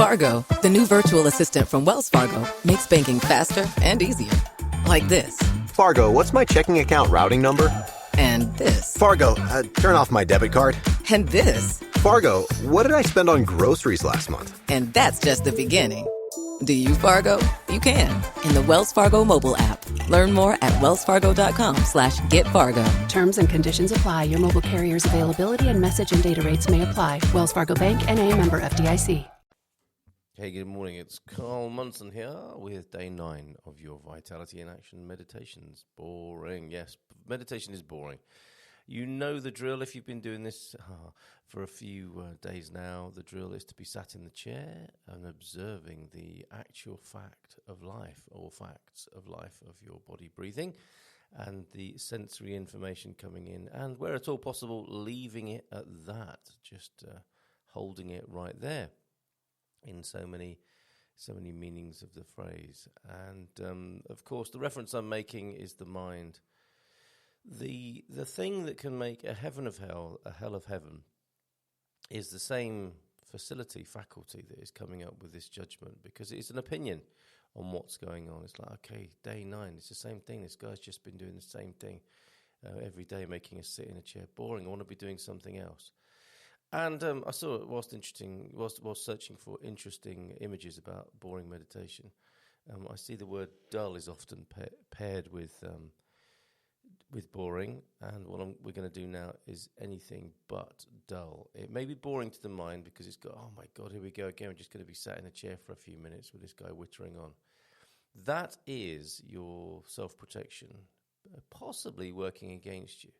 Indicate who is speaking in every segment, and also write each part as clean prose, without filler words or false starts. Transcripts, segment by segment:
Speaker 1: Fargo, the new virtual assistant from Wells Fargo, makes banking faster and easier. Like this.
Speaker 2: Fargo, what's my checking account routing number?
Speaker 1: And this.
Speaker 2: Fargo, turn off my debit card.
Speaker 1: And this.
Speaker 2: Fargo, what did I spend on groceries last month?
Speaker 1: And that's just the beginning. Do you, Fargo? You can in the Wells Fargo mobile app. Learn more at wellsfargo.com/getfargo.
Speaker 3: Terms and conditions apply. Your mobile carrier's availability and message and data rates may apply. Wells Fargo Bank, N.A., member FDIC.
Speaker 4: Hey, good morning. It's Carl Munson here with day 9 of your Vitality in Action meditations. Boring. Yes, meditation is boring. You know the drill if you've been doing this for a few days now. The drill is to be sat in the chair and observing the actual fact of life, or facts of life, of your body breathing and the sensory information coming in, and where at all possible, leaving it at that, just holding it right there in so many meanings of the phrase. And of course, the reference I'm making is the mind. The thing that can make a heaven of hell a hell of heaven is the same faculty that is coming up with this judgment, because it's an opinion on what's going on. It's like, okay, day 9, it's the same thing. This guy's just been doing the same thing every day, making us sit in a chair. Boring. I want to be doing something else. And I saw, whilst searching for interesting images about boring meditation, I see the word dull is often paired with boring, and what we're going to do now is anything but dull. It may be boring to the mind because it's got, oh my God, here we go again. We're just going to be sat in a chair for a few minutes with this guy whittering on. That is your self-protection, possibly working against you,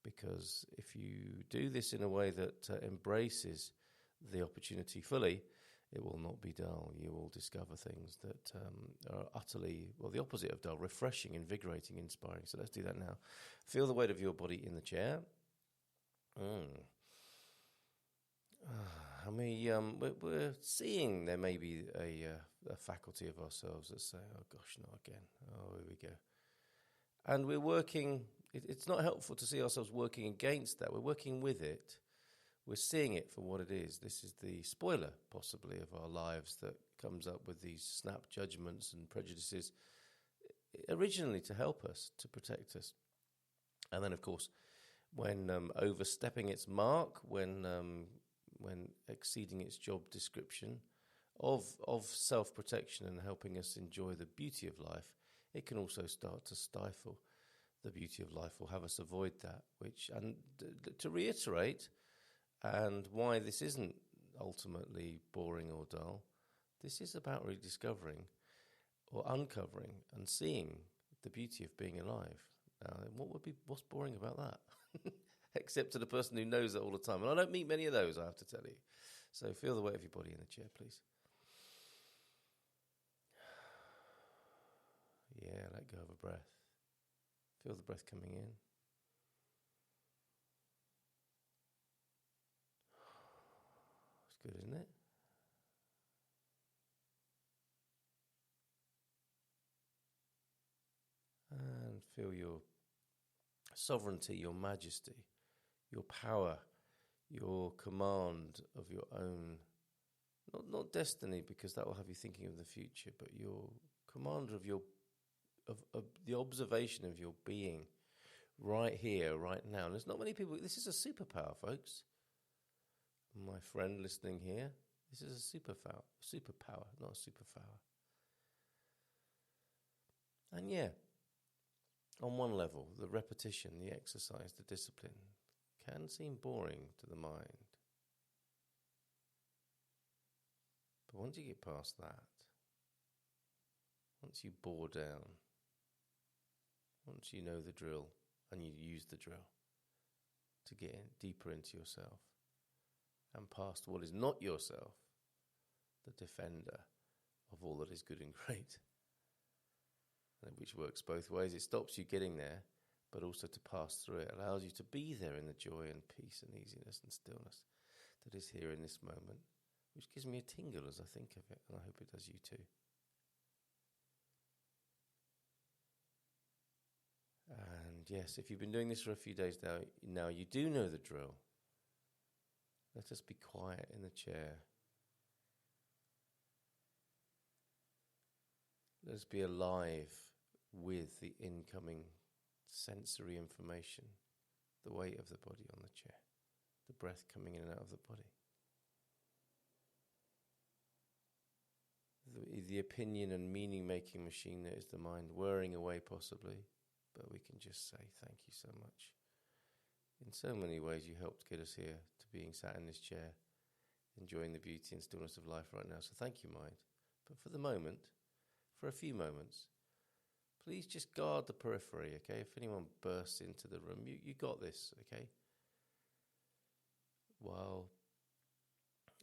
Speaker 4: because if you do this in a way that embraces the opportunity fully, it will not be dull. You will discover things that are utterly, well, the opposite of dull, refreshing, invigorating, inspiring. So let's do that now. Feel the weight of your body in the chair. We're seeing there may be a faculty of ourselves that say, oh gosh, not again. Oh, here we go. And we're working, it's not helpful to see ourselves working against that. We're working with it. We're seeing it for what it is. This is the spoiler, possibly, of our lives that comes up with these snap judgments and prejudices, originally to help us, to protect us. And then, of course, when overstepping its mark, when exceeding its job description of self-protection and helping us enjoy the beauty of life, it can also start to stifle the beauty of life or have us avoid that. To reiterate, and why this isn't ultimately boring or dull, this is about rediscovering or uncovering and seeing the beauty of being alive. Now, what's boring about that? Except to the person who knows it all the time. And I don't meet many of those, I have to tell you. So feel the weight of your body in the chair, please. Yeah, let go of a breath. Feel the breath coming in. Good, isn't it? And feel your sovereignty, your majesty, your power, your command of your own, not destiny, because that will have you thinking of the future, but your commander of of the observation of your being right here, right now. And there's not many people, this is a superpower, folks. My friend listening here, this is a superpower, not a superpower. And yeah, on one level, the repetition, the exercise, the discipline can seem boring to the mind. But once you get past that, once you bore down, once you know the drill and you use the drill to get deeper into yourself, and past what is not yourself, the defender of all that is good and great, which works both ways. It stops you getting there, but also to pass through it allows you to be there in the joy and peace and easiness and stillness that is here in this moment, which gives me a tingle as I think of it, and I hope it does you too. And yes, if you've been doing this for a few days now you do know the drill. Let us be quiet in the chair Let's be alive with the incoming sensory information, the weight of the body on the chair, the breath coming in and out of the body. The opinion and meaning-making machine that is the mind, whirring away possibly, but we can just say thank you so much. In so many ways you helped get us here to being sat in this chair, enjoying the beauty and stillness of life right now. So thank you, mind. But for the moment, for a few moments, please just guard the periphery, okay? If anyone bursts into the room, you got this, okay? While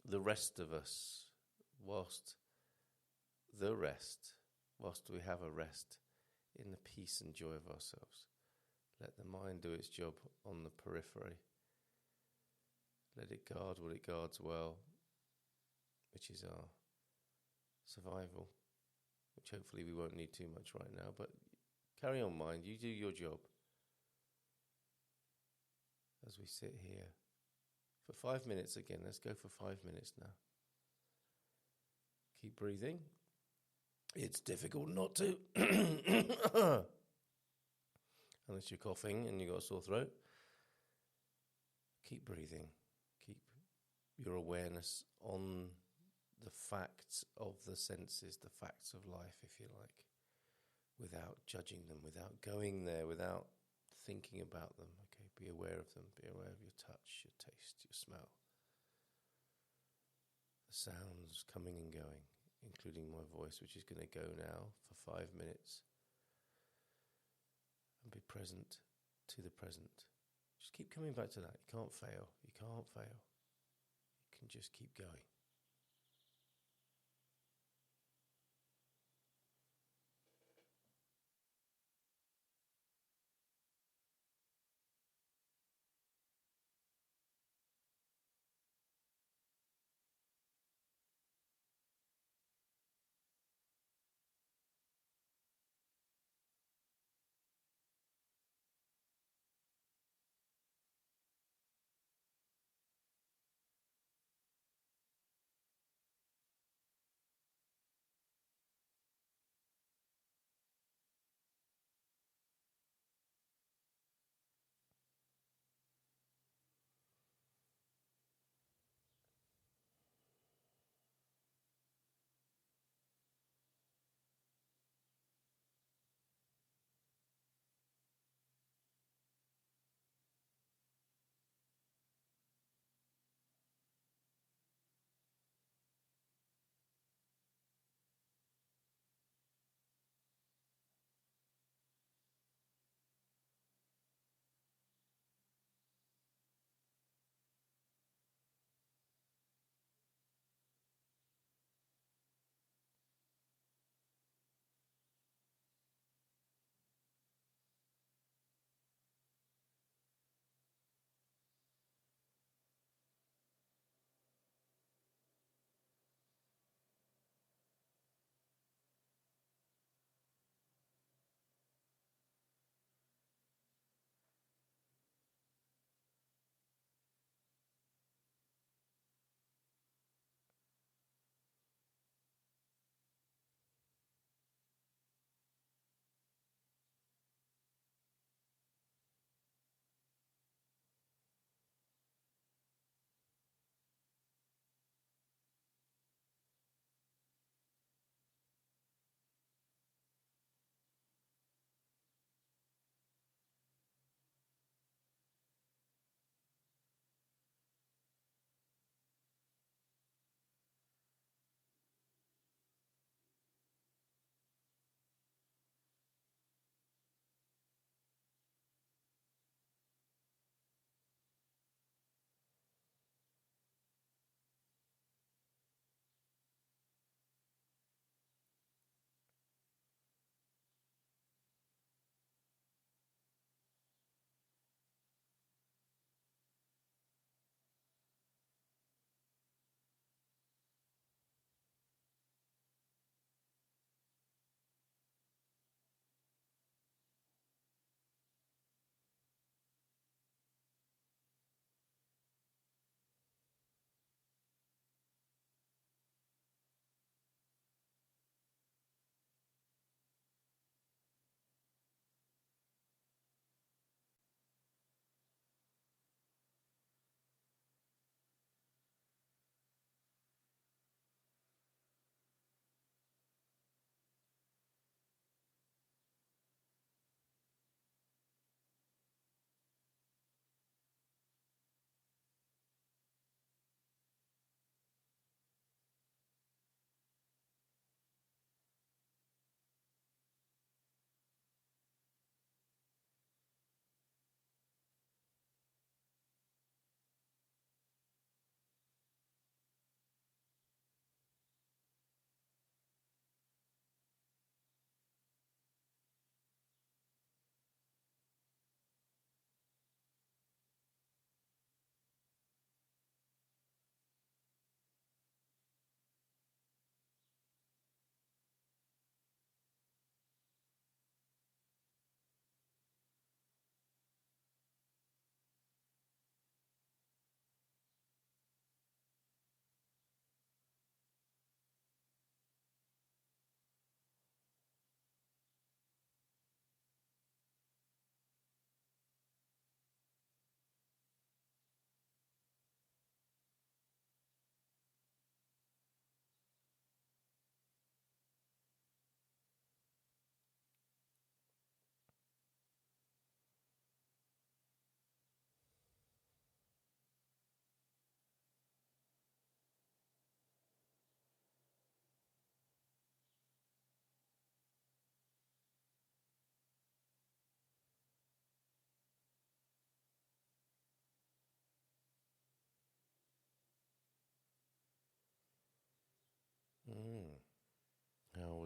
Speaker 4: the rest of us, whilst we have a rest in the peace and joy of ourselves, let the mind do its job on the periphery. Let it guard what it guards well, which is our survival, which hopefully we won't need too much right now. But carry on, mind. You do your job. As we sit here for 5 minutes again. Let's go for 5 minutes now. Keep breathing. It's difficult not to. Unless you're coughing and you've got a sore throat. Keep breathing. Keep your awareness on the facts of the senses, the facts of life, if you like, without judging them, without going there, without thinking about them. Okay, be aware of them. Be aware of your touch, your taste, your smell. The sounds coming and going, including my voice, which is going to go now for 5 minutes. And be present to the present. Just keep coming back to that. You can't fail. You can't fail. You can just keep going.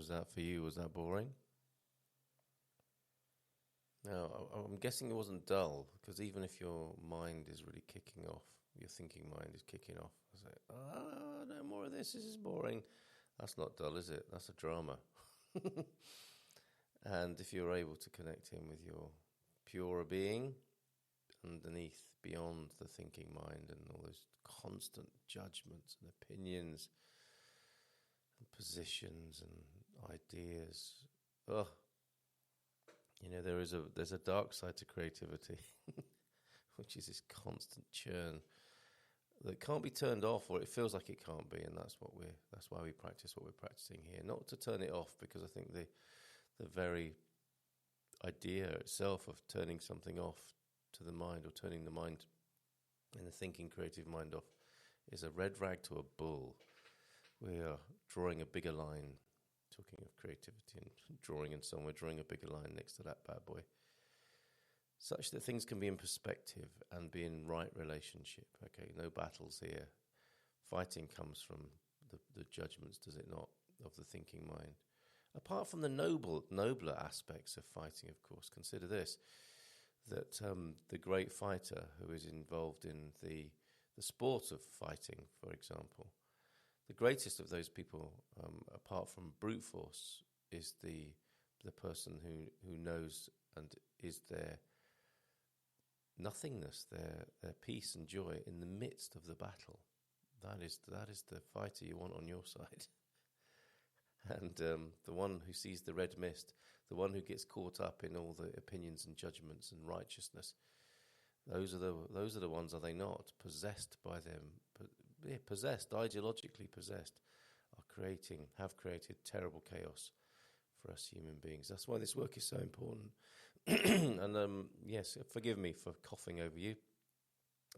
Speaker 4: was that for you? Was that boring? No, I'm guessing it wasn't dull, because even if your mind is really kicking off, your thinking mind is kicking off, I say, no more of this is boring. That's not dull, is it? That's a drama. And if you're able to connect in with your purer being underneath, beyond the thinking mind and all those constant judgments and opinions and positions and ideas, there's a dark side to creativity, which is this constant churn that can't be turned off, or it feels like it can't be, and that's why we practice what we're practicing here. Not to turn it off, because I think the very idea itself of turning something off to the mind, or turning the mind and the thinking creative mind off, is a red rag to a bull. We are drawing a bigger line, talking of creativity and drawing in somewhere, drawing a bigger line next to that bad boy, such that things can be in perspective and be in right relationship. Okay, no battles here. Fighting comes from the judgments, does it not, of the thinking mind. Apart from the nobler aspects of fighting, of course. Consider this, that the great fighter who is involved in the sport of fighting, for example, the greatest of those people, apart from brute force, is the person who knows and is their nothingness, their peace and joy in the midst of the battle. That is the fighter you want on your side. And the one who sees the red mist, the one who gets caught up in all the opinions and judgments and righteousness, those are the ones, are they not, possessed by them, possessed, ideologically possessed, have created terrible chaos for us human beings. That's why this work is so important. And yes, forgive me for coughing over you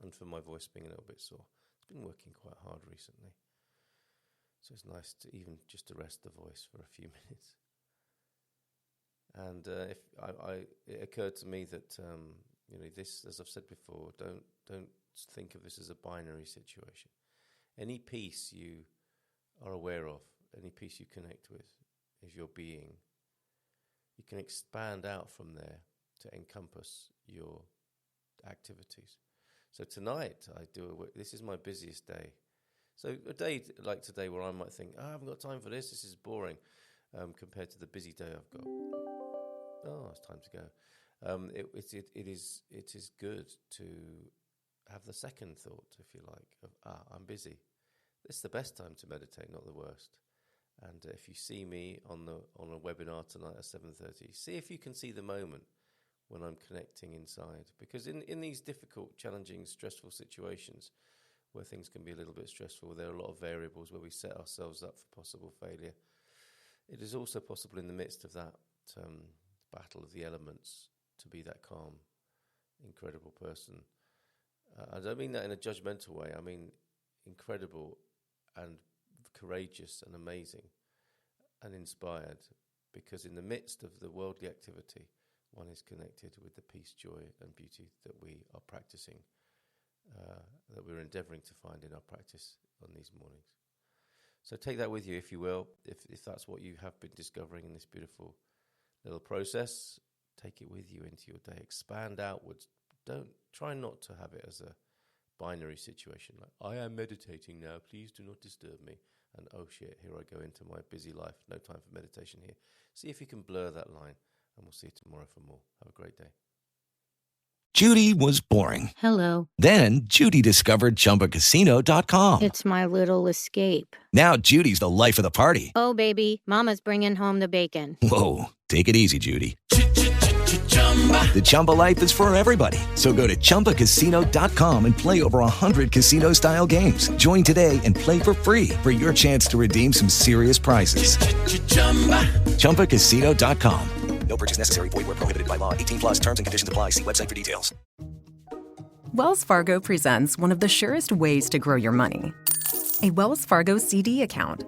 Speaker 4: and for my voice being a little bit sore. It's been working quite hard recently. So it's nice to even just to rest the voice for a few minutes. And it occurred to me that this, as I've said before, don't think of this as a binary situation. Any peace you are aware of, any peace you connect with, is your being. You can expand out from there to encompass your activities. So tonight this is my busiest day. So a day like today where I might think, I haven't got time for this is boring, compared to the busy day I've got. It's time to go. It is good to have the second thought, if you like, of, I'm busy. It's the best time to meditate, not the worst. And if you see me on a webinar tonight at 7:30, see if you can see the moment when I'm connecting inside. Because in these difficult, challenging, stressful situations where things can be a little bit stressful, there are a lot of variables where we set ourselves up for possible failure. It is also possible in the midst of that battle of the elements to be that calm, incredible person. I don't mean that in a judgmental way. I mean incredible and courageous and amazing and inspired, because in the midst of the worldly activity, one is connected with the peace, joy and beauty that we are practicing, that we're endeavouring to find in our practice on these mornings. So take that with you, if you will, if that's what you have been discovering in this beautiful little process. Take it with you into your day. Expand outwards. Don't try not to have it as a binary situation, like, I am meditating now, please do not disturb me, and oh shit, here I go into my busy life, no time for meditation here. See if you can blur that line, and we'll see you tomorrow for more. Have a great day.
Speaker 5: Judy was boring.
Speaker 6: Hello.
Speaker 5: Then Judy discovered ChumbaCasino.com.
Speaker 6: It's my little escape.
Speaker 5: Now Judy's the life of the party.
Speaker 6: Oh, baby, mama's bringing home the bacon.
Speaker 5: Whoa, take it easy, Judy. The Chumba life is for everybody. So go to ChumbaCasino.com and play over 100 casino-style games. Join today and play for free for your chance to redeem some serious prizes. ChumbaCasino.com. No purchase necessary. Void where prohibited by law. 18+ terms and conditions apply. See website for details.
Speaker 7: Wells Fargo presents one of the surest ways to grow your money. A Wells Fargo CD account,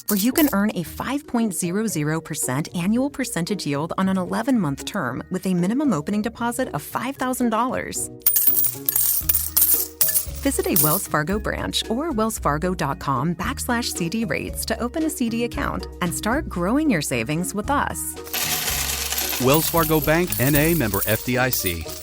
Speaker 7: where you can earn a 5.00% annual percentage yield on an 11-month term with a minimum opening deposit of $5,000. Visit a Wells Fargo branch or wellsfargo.com/CD rates to open a CD account and start growing your savings with us.
Speaker 8: Wells Fargo Bank, N.A., member FDIC.